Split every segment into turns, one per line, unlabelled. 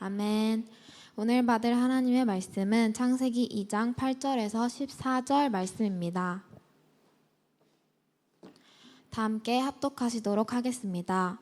아멘. 오늘 받을 하나님의 말씀은 창세기 2장 8절에서 14절 말씀입니다. 다 함께 합독하시도록 하겠습니다.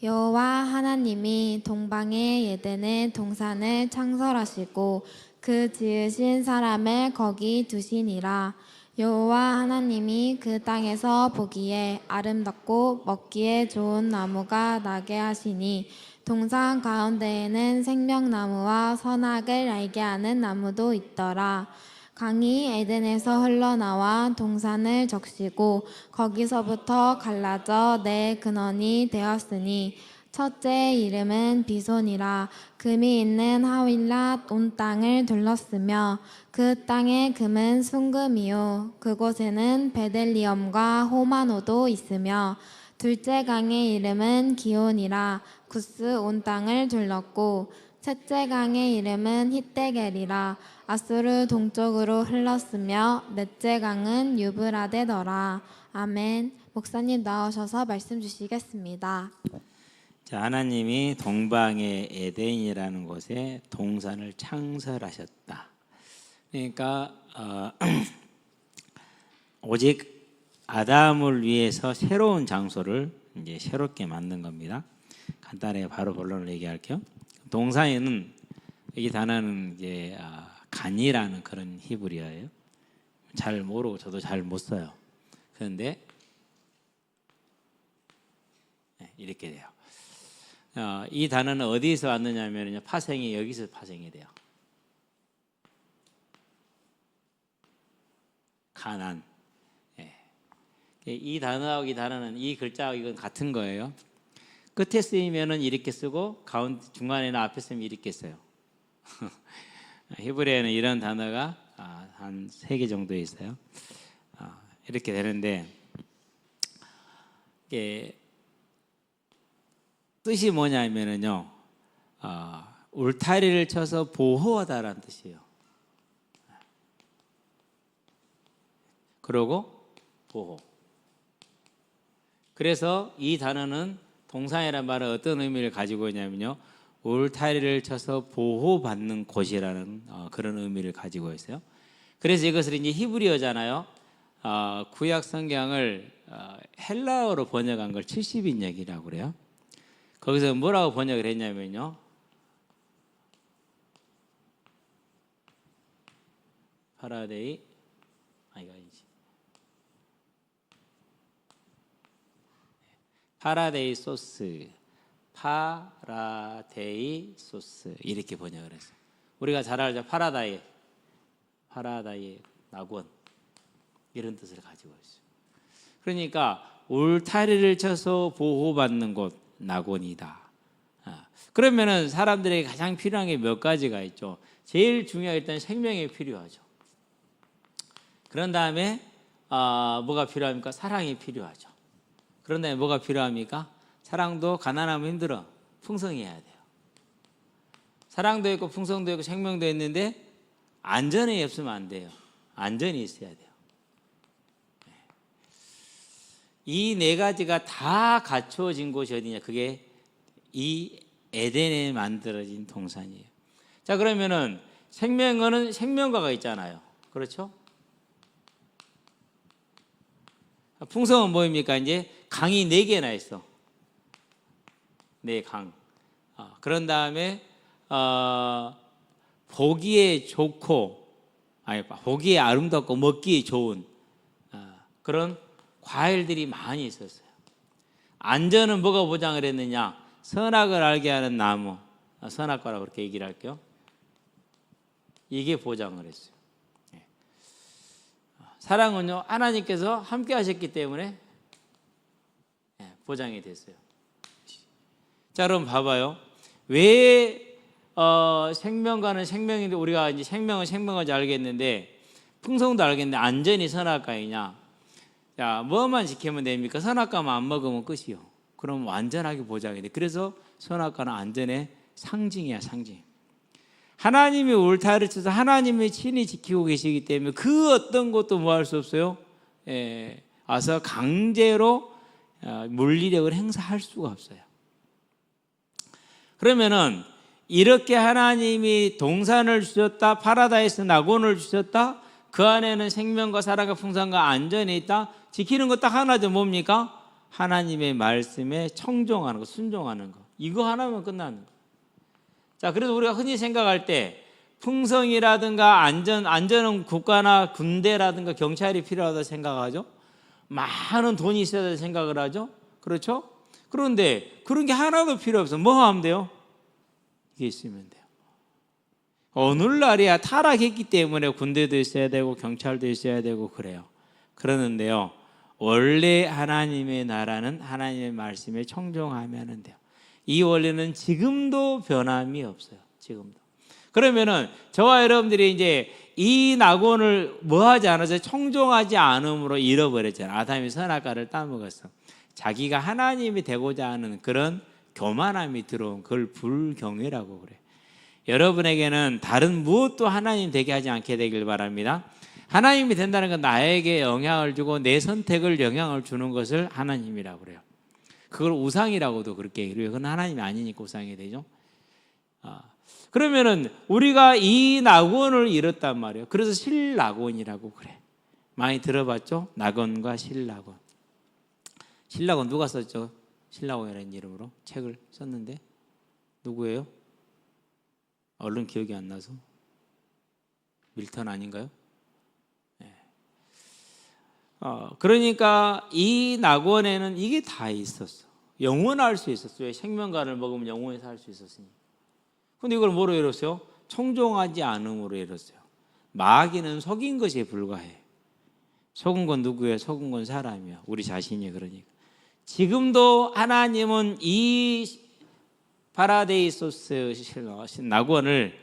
여호와 하나님이 동방의 에덴의 동산을 창설하시고 그 지으신 사람을 거기 두시니라. 여호와 하나님이 그 땅에서 보기에 아름답고 먹기에 좋은 나무가 나게 하시니 동산 가운데에는 생명나무와 선악을 알게 하는 나무도 있더라. 강이 에덴에서 흘러나와 동산을 적시고 거기서부터 갈라져 네 근원이 되었으니 첫째 이름은 비손이라. 금이 있는 하윌랏 온 땅을 둘렀으며 그 땅의 금은 순금이요 그곳에는 베델리엄과 호마노도 있으며 둘째 강의 이름은 기온이라. 구스 온 땅을 둘렀고 셋째 강의 이름은 히데겔이라. 아수르 동쪽으로 흘렀으며 넷째 강은 유브라데더라. 아멘. 목사님 나오셔서 말씀 주시겠습니다.
자, 하나님이 동방의 에덴이라는 곳에 동산을 창설하셨다. 그러니까 오직 아담을 위해서 새로운 장소를 이제 새롭게 만든 겁니다. 간단하게 바로 본론을 얘기할게요. 동산에는 이 단어는 이제 간이라는 그런 히브리어예요. 잘 모르고 저도 잘 못 써요. 그런데 이렇게 돼요. 이 단어는 어디서 왔느냐면요, 파생이 여기서 파생이 돼요. 가난. 이 단어하고 이 단어는 이 글자하고 이건 같은 거예요. 끝에 쓰이면은 이렇게 쓰고 가운데 중간에나 앞에 쓰면 이렇게 써요. 히브리어에는 이런 단어가 한 3개 정도 있어요. 이렇게 되는데 이게 뜻이 뭐냐면은요, 울타리를 쳐서 보호하다라는 뜻이에요. 그러고 보호. 그래서 이 단어는 동산이라는 말은 어떤 의미를 가지고 있냐면요, 울타리를 쳐서 보호받는 곳이라는 그런 의미를 가지고 있어요. 그래서 이것을 이제 히브리어잖아요. 구약 성경을 헬라어로 번역한 걸 70인역이라고 그래요. 거기서 뭐라고 번역을 했냐면요, 파라데이 이거 아니지. 파라데이 소스, 파라데이 소스 이렇게 번역을 했어요. 우리가 잘 알죠. 파라다이 낙원 이런 뜻을 가지고 있어요. 그러니까 울타리를 쳐서 보호받는 곳 낙원이다. 그러면은 사람들에게 가장 필요한 게 몇 가지가 있죠. 제일 중요한 일단 생명이 필요하죠. 그런 다음에 뭐가 필요합니까? 사랑이 필요하죠. 그런 다음에 뭐가 필요합니까? 사랑도 가난하면 힘들어. 풍성해야 돼요. 사랑도 있고 풍성도 있고 생명도 있는데 안전이 없으면 안 돼요. 안전이 있어야 돼요. 이 4가지가 다 갖추어진 곳이 어디냐? 그게 이 에덴에 만들어진 동산이에요. 자, 그러면은 생명은 생명과가 있잖아요. 그렇죠? 풍성은 뭐입니까? 이제 강이 4개나 있어. 4강. 그런 다음에 보기에 좋고, 보기에 아름답고 먹기에 좋은 그런 과일들이 많이 있었어요. 안전은 뭐가 보장을 했느냐? 선악을 알게 하는 나무, 선악과라고 그렇게 얘기를 할게요. 이게 보장을 했어요. 사랑은요, 하나님께서 함께 하셨기 때문에 보장이 됐어요. 자, 그럼 봐봐요. 왜 생명과는 생명인데 우리가 이제 생명은 생명인지 알겠는데 풍성도 알겠는데 안전이 선악과이냐? 자, 뭐만 지키면 됩니까? 선악과만 안 먹으면 끝이요. 그럼 완전하게 보장이 돼. 그래서 선악과는 안전의 상징이야, 상징. 하나님이 울타리를 쳐서 하나님이 친히 지키고 계시기 때문에 그 어떤 것도 뭐 할 수 없어요. 와서 강제로 물리력을 행사할 수가 없어요. 그러면은 이렇게 하나님이 동산을 주셨다, 파라다이스 낙원을 주셨다, 그 안에는 생명과 사랑과 풍성과 안전이 있다. 지키는 거 딱 하나죠. 뭡니까? 하나님의 말씀에 청종하는 거, 순종하는 거. 이거 하나면 끝나는 거. 자, 그래서 우리가 흔히 생각할 때 풍성이라든가 안전은 국가나 군대라든가 경찰이 필요하다고 생각하죠. 많은 돈이 있어야 된다고 생각을 하죠. 그렇죠? 그런데 그런 게 하나도 필요 없어. 뭐 하면 돼요? 이게 있으면 돼요. 오늘날이야 타락했기 때문에 군대도 있어야 되고 경찰도 있어야 되고 그래요. 그러는데요, 원래 하나님의 나라는 하나님의 말씀에 청종하면 돼요. 이 원리는 지금도 변함이 없어요. 지금도. 그러면은 저와 여러분들이 이제 이 낙원을 뭐 하지 않아서 청종하지 않음으로 잃어버렸잖아요. 아담이 선악과를 따먹었어. 자기가 하나님이 되고자 하는 그런 교만함이 들어온 그걸 불경외라고 그래요. 여러분에게는 다른 무엇도 하나님 되게 하지 않게 되길 바랍니다. 하나님이 된다는 건 나에게 영향을 주고 내 선택을 영향을 주는 것을 하나님이라고 그래요. 그걸 우상이라고도 그렇게 해요. 그건 하나님이 아니니까 우상이 되죠. 그러면은 우리가 이 낙원을 잃었단 말이에요. 그래서 실낙원이라고 그래. 많이 들어봤죠? 낙원과 실낙원. 실낙원 누가 썼죠? 실낙원이라는 이름으로 책을 썼는데 누구예요? 얼른 기억이 안 나서. 밀턴 아닌가요? 네. 그러니까 이 낙원에는 이게 다 있었어. 영원할 수 있었어요. 생명과를 먹으면 영원히 살 수 있었으니. 근데 이걸 뭐로 잃었어요? 청종하지 않음으로 잃었어요. 마귀는 속인 것에 불과해. 속은 건 누구예요? 속은 건 사람이야. 우리 자신이. 그러니까 지금도 하나님은 이 파라데이소스 낙원을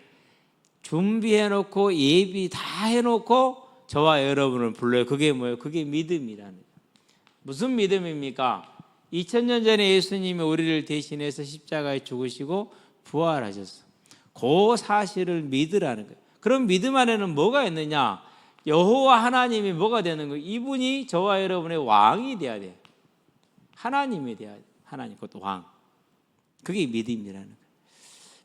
준비해놓고 예비 다 해놓고 저와 여러분을 불러요. 그게 뭐예요? 그게 믿음이라는 거예요. 무슨 믿음입니까? 2000년 전에 예수님이 우리를 대신해서 십자가에 죽으시고 부활하셨어. 그 사실을 믿으라는 거예요. 그럼 믿음 안에는 뭐가 있느냐? 여호와 하나님이 뭐가 되는 거예요? 이분이 저와 여러분의 왕이 돼야 돼요. 하나님이 돼야 돼요. 하나님, 그것도 왕. 그게 믿음이라는 거예요.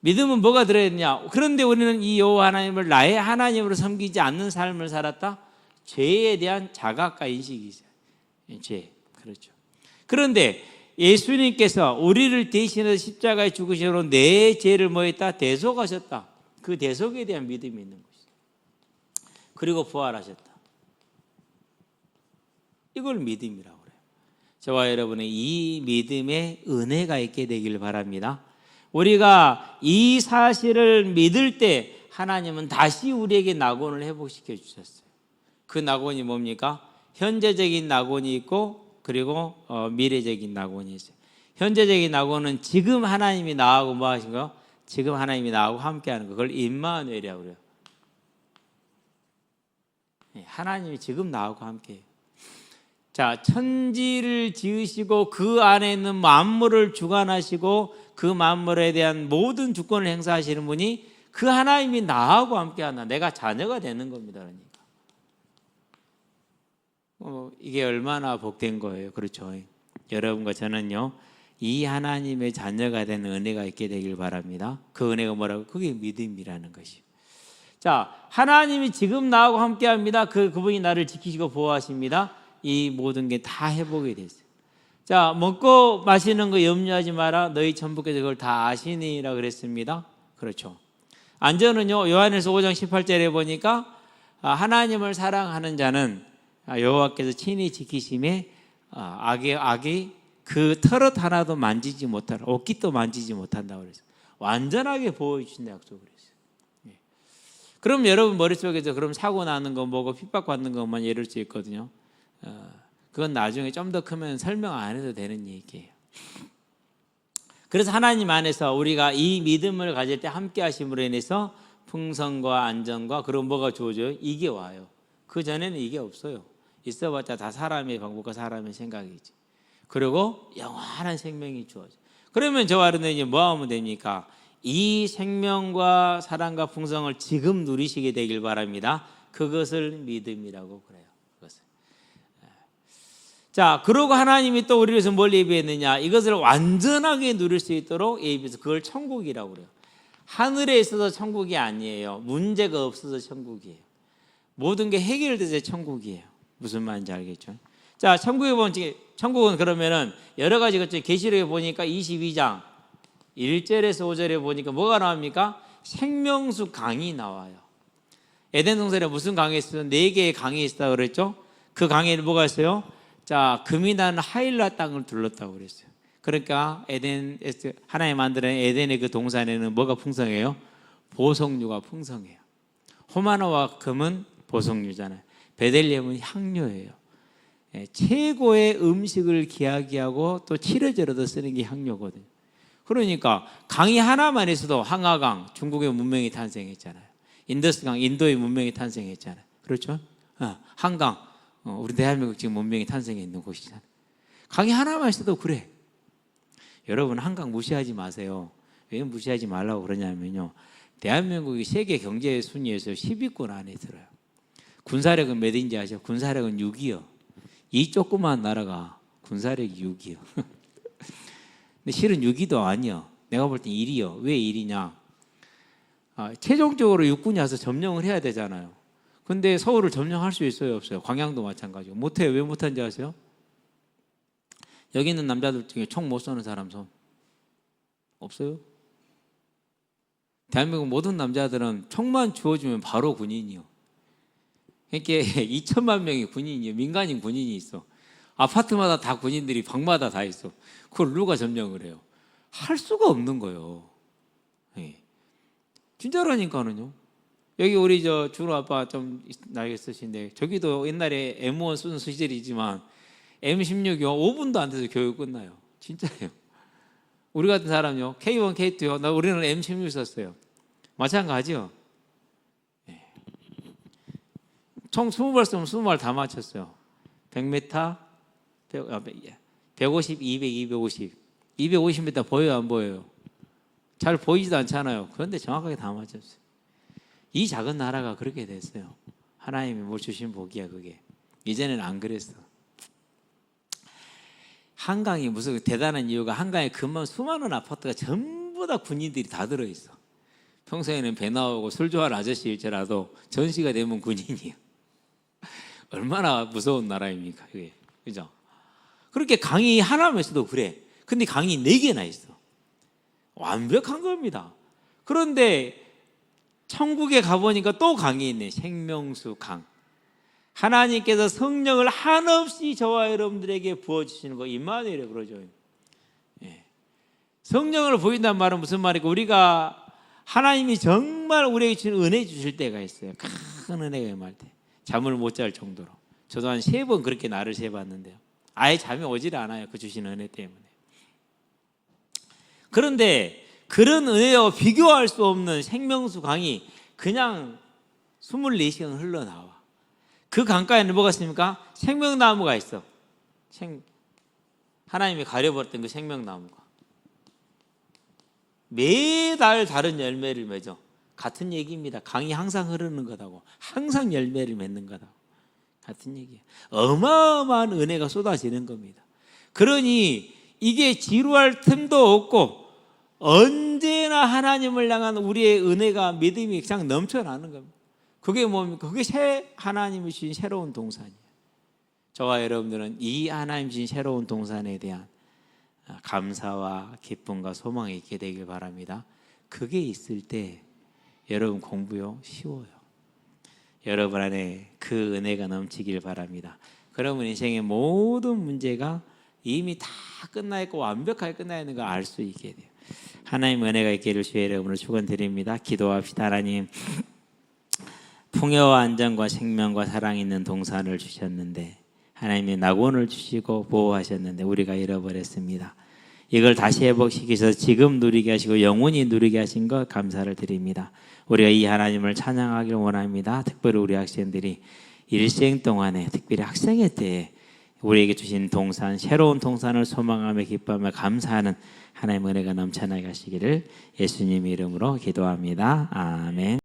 믿음은 뭐가 들어있냐? 그런데 우리는 이 여호와 하나님을 나의 하나님으로 섬기지 않는 삶을 살았다? 죄에 대한 자각과 인식이 있어요. 죄. 그렇죠. 그런데 예수님께서 우리를 대신해서 십자가에 죽으시므로 내 죄를 뭐 했다? 대속하셨다. 그 대속에 대한 믿음이 있는 것이죠. 그리고 부활하셨다. 이걸 믿음이라고 그래요. 저와 여러분의 이 믿음에 은혜가 있게 되길 바랍니다. 우리가 이 사실을 믿을 때 하나님은 다시 우리에게 낙원을 회복시켜 주셨어요. 그 낙원이 뭡니까? 현재적인 낙원이 있고 그리고 미래적인 낙원이 있어요. 현재적인 낙원은 지금 하나님이 나하고 뭐 하신 거? 지금 하나님이 나하고 함께하는 거. 그걸 임마누엘이라고 그래요. 하나님이 지금 나하고 함께해요. 자, 천지를 지으시고 그 안에 있는 만물을 주관하시고 그 만물에 대한 모든 주권을 행사하시는 분이 그 하나님이 나하고 함께한다. 내가 자녀가 되는 겁니다. 그러니까. 이게 얼마나 복된 거예요. 그렇죠. 여러분과 저는요, 이 하나님의 자녀가 되는 은혜가 있게 되길 바랍니다. 그 은혜가 뭐라고? 그게 믿음이라는 것이요. 자, 하나님이 지금 나하고 함께합니다. 그분이 나를 지키시고 보호하십니다. 이 모든 게 다 회복이 됐어요. 자, 먹고 마시는 거 염려하지 마라. 너희 천부께서 그걸 다 아시니라고 그랬습니다. 그렇죠. 안전은요, 요한일서 5장 18절에 보니까 하나님을 사랑하는 자는 여호와께서 친히 지키심에 악이 그 털옷 하나도 만지지 못하라. 옷깃도 만지지 못한다고 그랬어요. 완전하게 보호해 주신다 약속을 했어요. 예. 그럼 여러분 머릿속에서 그럼 사고 나는 거 뭐고 핍박받는 것만 예를 수 있거든요. 그건 나중에 좀 더 크면 설명 안 해도 되는 얘기예요. 그래서 하나님 안에서 우리가 이 믿음을 가질 때 함께 하심으로 인해서 풍성과 안전과 그런 뭐가 주어져요? 이게 와요. 그 전에는 이게 없어요. 있어봤자 다 사람의 방법과 사람의 생각이지. 그리고 영원한 생명이 주어져. 그러면 저와 여러분이 뭐 하면 됩니까? 이 생명과 사랑과 풍성을 지금 누리시게 되길 바랍니다. 그것을 믿음이라고 그래요. 그것을. 자, 그러고 하나님이 또 우리를 위해서 뭘 예비했느냐? 이것을 완전하게 누릴 수 있도록 예비해서 그걸 천국이라고 그래요. 하늘에 있어서 천국이 아니에요. 문제가 없어서 천국이에요. 모든 게 해결돼서 천국이에요. 무슨 말인지 알겠죠? 자, 천국은 그러면은 여러 가지 것들 계시록에 보니까 22장 1절에서 5절에 보니까 뭐가 나옵니까? 생명수 강이 나와요. 에덴 동산에 무슨 강이 있어요? 4개의 강이 있다 그랬죠? 그 강에는 뭐가 있어요? 자, 금이 나는 하일라 땅을 둘렀다고 그랬어요. 그러니까 하나님 만드는 에덴의 그 동산에는 뭐가 풍성해요? 보석류가 풍성해요. 호마노와 금은 보석류잖아요. 베들레헴은 향료예요. 최고의 음식을 기하기하고 또 치료제로도 쓰는 게 향료거든요. 그러니까 강이 하나만 있어도 항아강, 중국의 문명이 탄생했잖아요. 인더스강, 인도의 문명이 탄생했잖아요. 그렇죠? 한강, 우리 대한민국 지금 문명이 탄생했는 곳이잖아요. 강이 하나만 있어도 그래. 여러분 한강 무시하지 마세요. 왜 무시하지 말라고 그러냐면요, 대한민국이 세계 경제 순위에서 10위권 안에 들어요. 군사력은 몇인지 아시죠? 군사력은 6위요. 이 조그만 나라가 군사력이 6위요. 근데 실은 6위도 아니요. 내가 볼 땐 1위요. 왜 1위냐? 최종적으로 육군이 와서 점령을 해야 되잖아요. 근데 서울을 점령할 수 있어요, 없어요? 광양도 마찬가지고. 못해요. 왜 못한지 아세요? 여기 있는 남자들 중에 총 못 쏘는 사람 손 없어요? 대한민국 모든 남자들은 총만 주어주면 바로 군인이요. 그러니까 2천만 명이 군인이요. 민간인 군인이 있어. 아파트마다 다 군인들이 방마다 다 있어. 그걸 누가 점령을 해요? 할 수가 없는 거예요. 진짜라니까는요. 여기 우리 준호 아빠 좀 나이 있으신데 저기도 옛날에 M1 쓰는 시절이지만 M16이요 5분도 안 돼서 교육 끝나요. 진짜예요. 우리 같은 사람요 K1, K2요. 우리는 M16 썼어요. 마찬가지요. 총 20발 쓰면 20발 다 맞췄어요. 100m, 150, 200, 250. 250m 보여요, 안 보여요? 잘 보이지도 않잖아요. 그런데 정확하게 다 맞췄어요. 이 작은 나라가 그렇게 됐어요. 하나님이 뭘 주신 복이야, 그게. 이제는 안 그랬어. 한강이 무슨 대단한 이유가 한강에 금방 수많은 아파트가 전부 다 군인들이 다 들어있어. 평소에는 배 나오고 술 좋아하는 아저씨일지라도 전시가 되면 군인이에요. 얼마나 무서운 나라입니까, 그게. 그죠? 그렇게 강이 하나만 있어도 그래. 근데 강이 4개나 있어. 완벽한 겁니다. 그런데 천국에 가보니까 또 강이 있네. 생명수 강. 하나님께서 성령을 한없이 저와 여러분들에게 부어주시는 거 임마누엘이라고 그러죠. 성령을 보인다는 말은 무슨 말이고, 우리가 하나님이 정말 우리에게 주신 은혜 주실 때가 있어요. 큰 은혜가 임할 때. 잠을 못 잘 정도로. 저도 한 3번 그렇게 날을 새봤는데요. 아예 잠이 오질 않아요. 그 주신 은혜 때문에. 그런데 그런 은혜와 비교할 수 없는 생명수 강이 그냥 24시간 흘러나와. 그 강가에는 뭐가 있습니까? 생명나무가 있어. 하나님이 가려버렸던 그 생명나무가 매달 다른 열매를 맺어. 같은 얘기입니다. 강이 항상 흐르는 거다고, 항상 열매를 맺는 거다고. 같은 얘기예요. 어마어마한 은혜가 쏟아지는 겁니다. 그러니 이게 지루할 틈도 없고 언제나 하나님을 향한 우리의 은혜가, 믿음이 그냥 넘쳐나는 겁니다. 그게 뭡니까? 그게 하나님이 주신 새로운 동산이에요. 저와 여러분들은 이 하나님 주신 새로운 동산에 대한 감사와 기쁨과 소망이 있게 되길 바랍니다. 그게 있을 때 여러분 공부요 쉬워요. 여러분 안에 그 은혜가 넘치길 바랍니다. 그러면 인생의 모든 문제가 이미 다 끝나 있고 완벽하게 끝나 있는 걸 알 수 있게 돼요. 하나님 은혜가 있기를 주의 이름으로 축원드립니다. 기도합시다. 하나님, 풍요와 안전과 생명과 사랑 있는 동산을 주셨는데 하나님이 낙원을 주시고 보호하셨는데 우리가 잃어버렸습니다. 이걸 다시 회복시키셔서 지금 누리게 하시고 영원히 누리게 하신 것 감사를 드립니다. 우리가 이 하나님을 찬양하기를 원합니다. 특별히 우리 학생들이 일생 동안에, 특별히 학생의 때에 우리에게 주신 동산, 새로운 동산을 소망하며 기뻐하며 감사하는 하나님의 은혜가 넘쳐나게 하시기를 예수님 이름으로 기도합니다. 아멘.